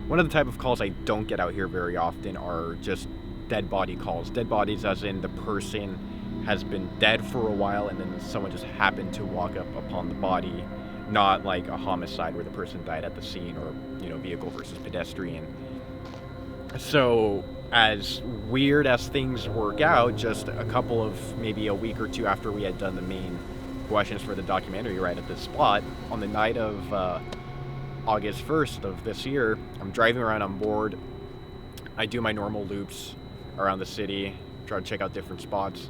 One of the type of calls I don't get out here very often are just dead body calls. Dead bodies as in the person has been dead for a while and then someone just happened to walk up upon the body, not like a homicide where the person died at the scene or, vehicle versus pedestrian. So as weird as things work out, just a couple of maybe a week or two after we had done the main questions for the documentary right at this spot, on the night of August 1st of this year, I'm driving around on board. I do my normal loops around the city, try to check out different spots,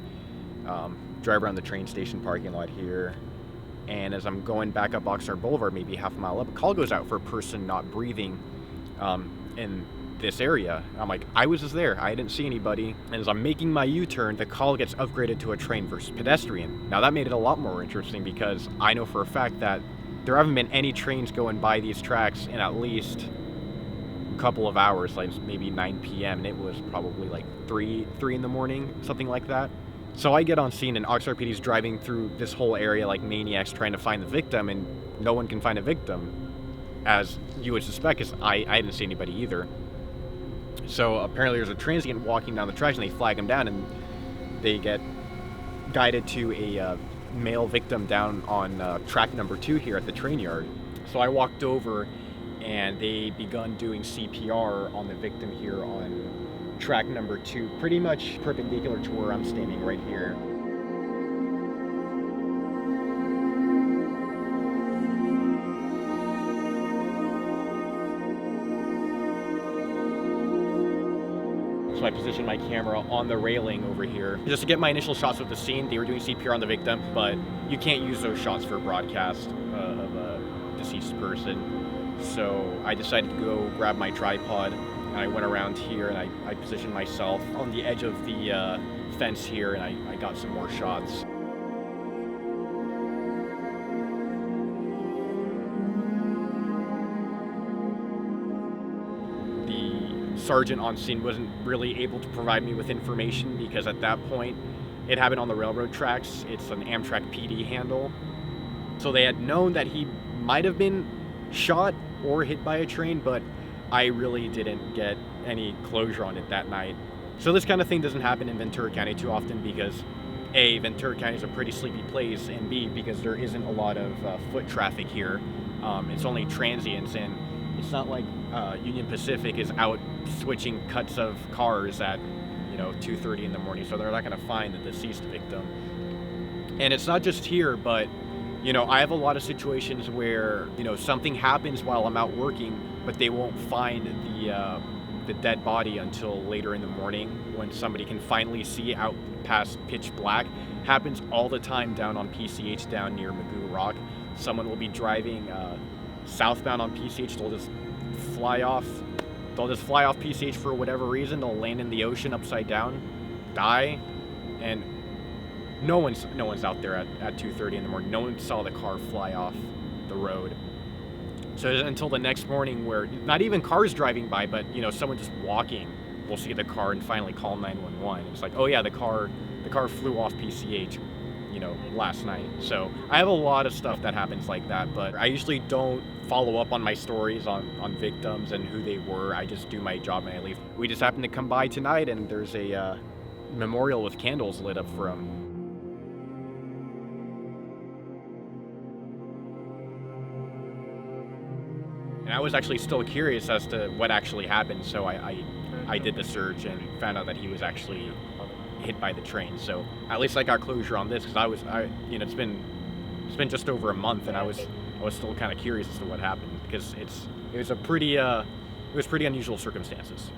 drive around the train station parking lot here, and as I'm going back up Oxnard Boulevard, maybe half a mile up, a call goes out for a person not breathing in this area. I'm like, I was just there, I didn't see anybody. And as I'm making my U-turn, the call gets upgraded to a train versus pedestrian. Now that made it a lot more interesting because I know for a fact that there haven't been any trains going by these tracks in at least a couple of hours, like maybe 9 p.m. and it was probably like 3 in the morning, something like that. So I get on scene and Oxnard PD's driving through this whole area like maniacs trying to find the victim, and no one can find a victim, as you would suspect, because I didn't see anybody either. So apparently there's a transient walking down the tracks and they flag him down and they get guided to a male victim down on track number 2 here at the train yard. So I walked over and they begun doing CPR on the victim here on track number 2, pretty much perpendicular to where I'm standing right here. So I positioned my camera on the railing over here just to get my initial shots of the scene. They were doing CPR on the victim, but you can't use those shots for broadcast of a deceased person. So I decided to go grab my tripod and I went around here and I positioned myself on the edge of the fence here and I got some more shots. Sergeant on scene wasn't really able to provide me with information because at that point it happened on the railroad tracks. It's an Amtrak PD handle. So they had known that he might have been shot or hit by a train, but I really didn't get any closure on it that night. So this kind of thing doesn't happen in Ventura County too often because A, Ventura County is a pretty sleepy place, and B, because there isn't a lot of foot traffic here. It's only transients, and it's not like Union Pacific is out switching cuts of cars at 2:30 in the morning, so they're not going to find the deceased victim. And it's not just here, but I have a lot of situations where something happens while I'm out working, but they won't find the dead body until later in the morning when somebody can finally see out past pitch black. Happens all the time down on PCH down near Magoo Rock. Someone will be driving southbound on PCH. They'll just fly off PCH for whatever reason. They'll land in the ocean upside down, die, and no one's out there at 2:30 in the morning. No one saw the car fly off the road. So until the next morning, where not even cars driving by, but someone just walking will see the car and finally call 911. It's like, oh yeah, the car flew off PCH last night. So I have a lot of stuff that happens like that, but I usually don't follow up on my stories on victims and who they were. I just do my job and I leave. We just happened to come by tonight and there's a memorial with candles lit up for him. And I was actually still curious as to what actually happened, so I did the search and found out that he was actually hit by the train. So at least I got closure on this because it's been just over a month and I was still kind of curious as to what happened because it was pretty unusual circumstances.